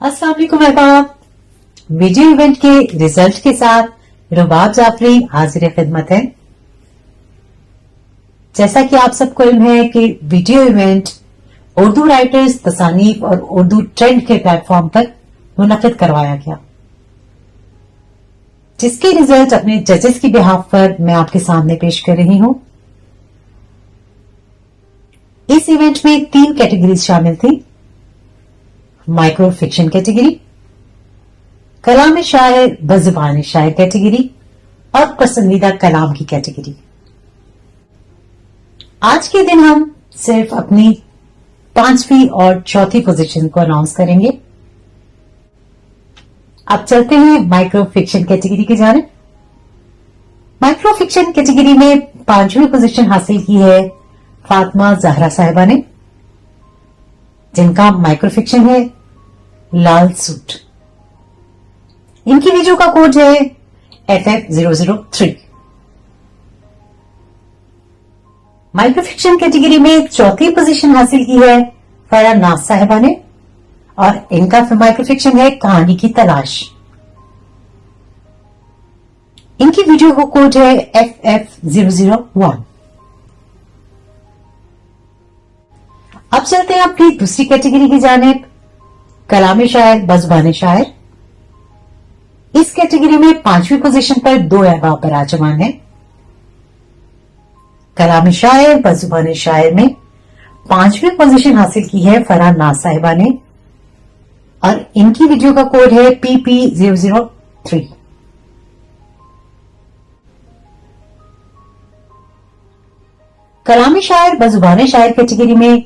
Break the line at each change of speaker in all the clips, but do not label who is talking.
अस्सलाम वालेकुम अहबाब। वीडियो इवेंट के रिजल्ट के साथ रुबाब जाफरी हाजिर खिदमत है। जैसा कि आप सबको इल्म है कि वीडियो इवेंट उर्दू राइटर्स तसानीफ और उर्दू ट्रेंड के प्लेटफॉर्म पर मुनक्किद करवाया गया, जिसके रिजल्ट अपने जजेस की बिहाफ पर मैं आपके सामने पेश कर रही हूं। इस इवेंट में 3 कैटेगरीज शामिल थी: माइक्रो फिक्शन कैटेगरी, कलाम शायर बज़ुबान शायर कैटेगरी और पसंदीदा कलाम की कैटेगरी। आज के दिन हम सिर्फ अपनी 5वीं और चौथी पोजीशन को अनाउंस करेंगे। अब चलते हैं माइक्रो फिक्शन कैटेगरी की जानिब। माइक्रो फिक्शन कैटेगरी में 5वीं पोजीशन हासिल की है फातिमा ज़हरा साहिबा ने, जिनका माइक्रो फिक्शन है लाल सूट। इनकी वीडियो का कोड है FF003। माइक्रो फिक्शन कैटेगरी में चौथी पोजीशन हासिल की है फरा नाज साहिबा ने और इनका माइक्रो फिक्शन है कहानी की तलाश। इनकी वीडियो का कोड है FF001। अब चलते हैं अपनी दूसरी कैटेगरी की जानिब, कलाम शायर बज़ुबान शायर। इस कैटेगरी में 5वीं पोजीशन पर 2 अहबाब बराजमान है। कलाम शायर बज़ुबान शायर में 5वीं पोजीशन हासिल की है फरहान नाज साहिबा ने और इनकी वीडियो का कोड है PP003। कलाम शायर बज़ुबान शायर कैटेगरी में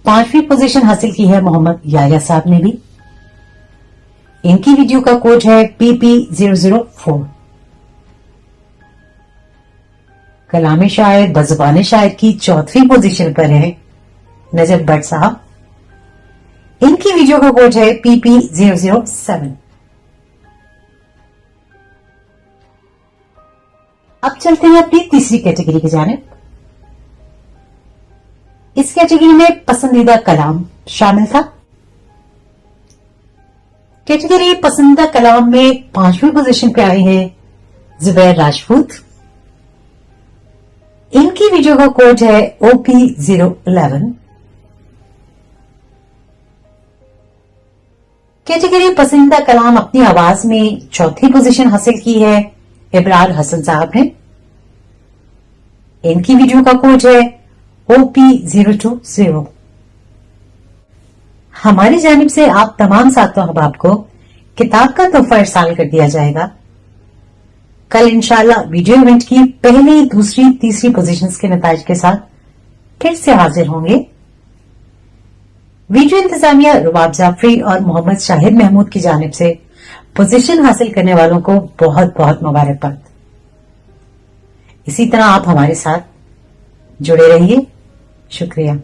5वीं पोजीशन हासिल की है मोहम्मद याया साहब ने भी। इनकी वीडियो का कोड है PP004। कलाम शायर बज़ुबान शायर की 4वीं पोजीशन पर है नजफ भट्ट साहब। इनकी वीडियो का कोड है PP007। अब चलते हैं अपनी तीसरी कैटेगरी की जानिब। इस कैटेगरी में पसंदीदा कलाम शामिल था। कैटेगरी पसंदीदा कलाम में 5वीं पोजीशन पे आए हैं जुबैर राजपूत। इनकी वीडियो का कोड है OP011। कैटेगरी पसंदीदा कलाम अपनी आवाज में 4थी पोजीशन हासिल की है इब्रार हसन साहब ने। इनकी वीडियो का कोड है OP020। हमारी जानिब से आप तमाम साथों अहबाब को किताब का तोहफा इरसाल कर दिया जाएगा। कल इंशाल्लाह वीडियो इवेंट की पहली, दूसरी, तीसरी पोजीशंस के नताइज के साथ फिर से हाजिर होंगे। वीडियो इंतजामिया रुबाब जाफरी और मोहम्मद शाहिद महमूद की जानिब से पोजीशन हासिल करने वालों को बहुत बहुत मुबारकबाद। इसी तरह आप हमारे साथ जुड़े रहिए। शुक्रिया।